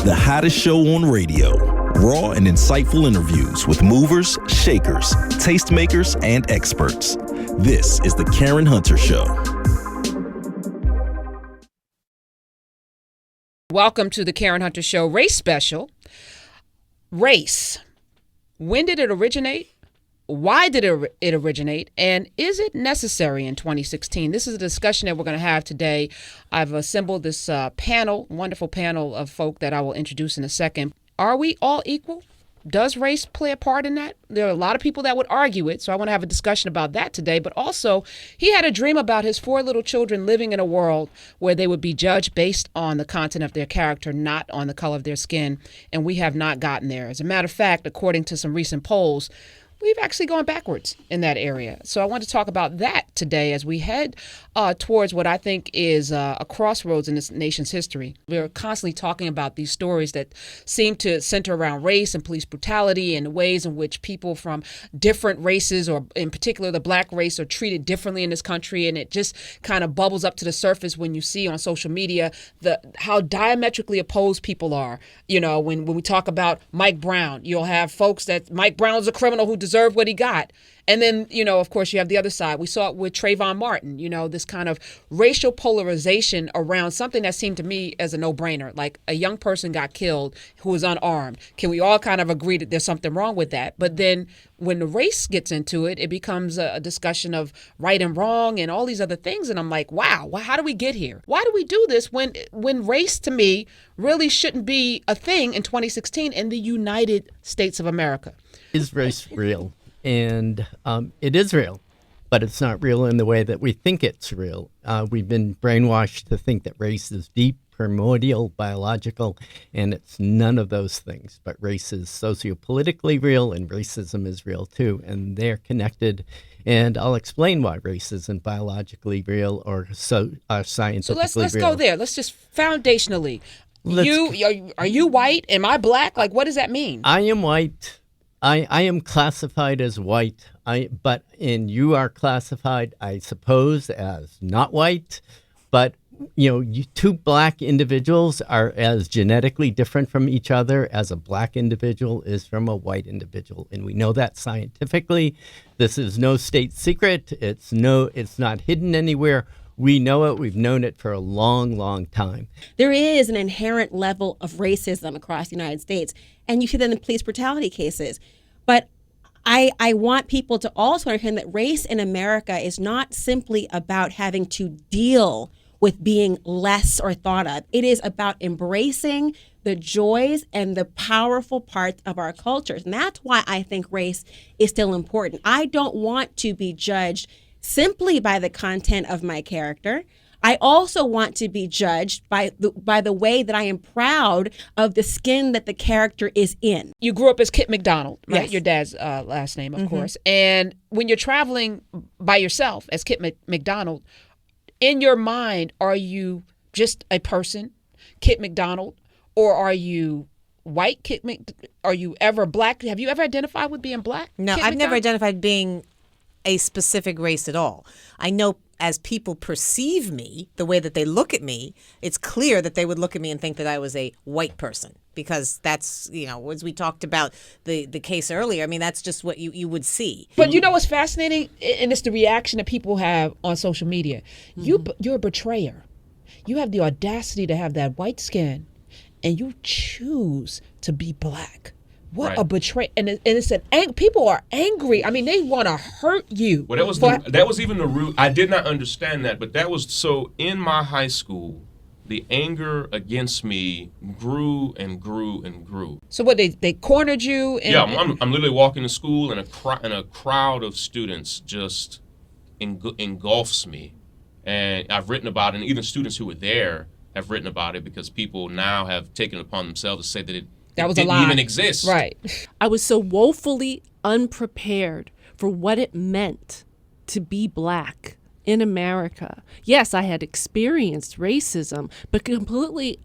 the hottest show on radio. Raw and insightful interviews with movers, shakers, tastemakers, and experts. This is the Karen Hunter Show. Welcome to the Karen Hunter Show Race Special. Race. When did it originate? Why did it originate? And is it necessary in 2016? This is a discussion that we're going to have today. I've assembled this wonderful panel of folk that I will introduce in a second. Are we all equal? Does race play a part in that? There are a lot of people that would argue it, so I want to have a discussion about that today. But also, he had a dream about his 4 little children living in a world where they would be judged based on the content of their character, not on the color of their skin. And we have not gotten there. As a matter of fact, according to some recent polls, we've actually gone backwards in that area. So I want to talk about that today as we head towards what I think is a crossroads in this nation's history. We're constantly talking about these stories that seem to center around race and police brutality and the ways in which people from different races, or in particular the black race, are treated differently in this country. And it just kind of bubbles up to the surface when you see on social media how diametrically opposed people are. You know, when we talk about Mike Brown, you'll have folks that Mike Brown's a criminal who deserved what he got. And then, you know, of course, you have the other side. We saw it with Trayvon Martin, you know, this kind of racial polarization around something that seemed to me as a no-brainer. Like, a young person got killed who was unarmed. Can we all kind of agree that there's something wrong with that? But then when the race gets into it, it becomes a discussion of right and wrong and all these other things. And I'm like, wow, how do we get here? Why do we do this when race, to me, really shouldn't be a thing in 2016 in the United States of America? Is race real? And it is real, but it's not real in the way that we think it's real. We've been brainwashed to think that race is deep, primordial, biological, and it's none of those things. But race is sociopolitically real, and racism is real too, and they're connected. And I'll explain why race isn't biologically real or scientifically real. So let's real. go there. Let's just foundationally. Are you white? Am I black? Like, what does that mean? I am white. I am classified as white, but you are classified, I suppose, as not white. But, you know, 2 black individuals are as genetically different from each other as a black individual is from a white individual. And we know that scientifically. This is no state secret. It's not hidden anywhere. We know it. We've known it for a long, long time. There is an inherent level of racism across the United States, and you see that in the police brutality cases. But I want people to also understand that race in America is not simply about having to deal with being less or thought of. It is about embracing the joys and the powerful parts of our cultures. And that's why I think race is still important. I don't want to be judged simply by the content of my character. I also want to be judged by the way that I am proud of the skin that the character is in. You grew up as Kitt McDonald, right? Yes. Your dad's last name, of course. And when you're traveling by yourself as Kitt McDonald, in your mind, are you just a person, Kitt McDonald, or are you white Kitt Are you ever black? Have you ever identified with being black? No, Kitt I've McDonald? never identified being a specific race at all. I know as people perceive me, the way that they look at me, it's clear that they would look at me and think that I was a white person, because that's, you know, as we talked about the case earlier, I mean, that's just what you would see. But you know what's fascinating? And it's the reaction that people have on social media. You're a betrayer. You have the audacity to have that white skin, and you choose to be black. What right. a betrayal. And it's people are angry. I mean, they want to hurt you. Well, that was even the root. I did not understand that, but that was so in my high school, the anger against me grew and grew and grew. So what, they cornered you? I'm literally walking to school, and a crowd of students just engulfs me. And I've written about it, and even students who were there have written about it, because people now have taken it upon themselves to say that it didn't even exist. Right. I was so woefully unprepared for what it meant to be black in America. Yes, I had experienced racism, but completely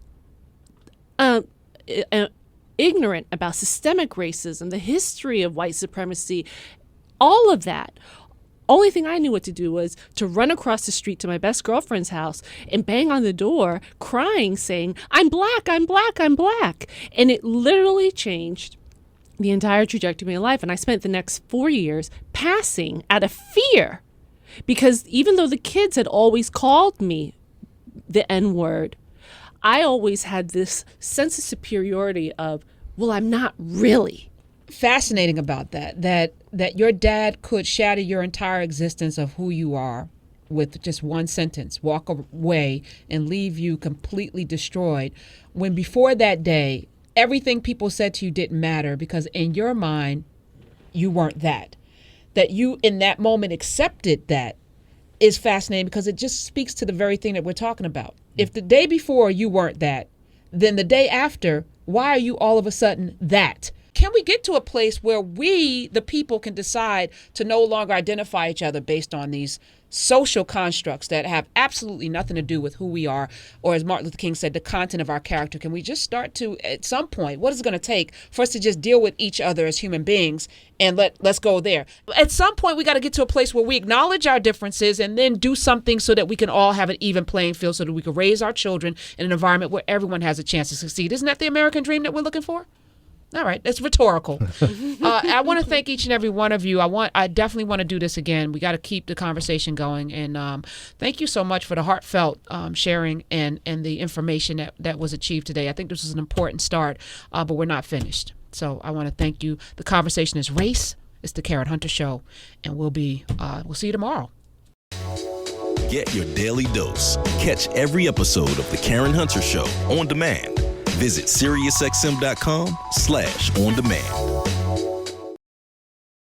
ignorant about systemic racism, the history of white supremacy, all of that. Only thing I knew what to do was to run across the street to my best girlfriend's house and bang on the door, crying, saying, I'm black, I'm black, I'm black. And it literally changed the entire trajectory of my life. And I spent the next 4 years passing out of fear, because even though the kids had always called me the N-word, I always had this sense of superiority of, well, I'm not really. Fascinating about that your dad could shatter your entire existence of who you are with just one sentence, walk away and leave you completely destroyed, when before that day, everything people said to you didn't matter, because in your mind, you weren't that you in that moment accepted that, is fascinating, because it just speaks to the very thing that we're talking about. If the day before you weren't that, then the day after, why are you all of a sudden that? Can we get to a place where we, the people, can decide to no longer identify each other based on these social constructs that have absolutely nothing to do with who we are, or as Martin Luther King said, the content of our character? Can we just start to, at some point, what is it going to take for us to just deal with each other as human beings, and let's go there? At some point, we got to get to a place where we acknowledge our differences and then do something so that we can all have an even playing field, so that we can raise our children in an environment where everyone has a chance to succeed. Isn't that the American dream that we're looking for? All right, that's rhetorical. I want to thank each and every one of you. I definitely want to do this again. We got to keep the conversation going, and thank you so much for the heartfelt sharing and the information that was achieved today. I think this was an important start, but we're not finished. So I want to thank you. The conversation is race. It's the Karen Hunter Show, and we'll see you tomorrow. Get your daily dose. Catch every episode of the Karen Hunter Show on demand. Visit SiriusXM.com/on demand.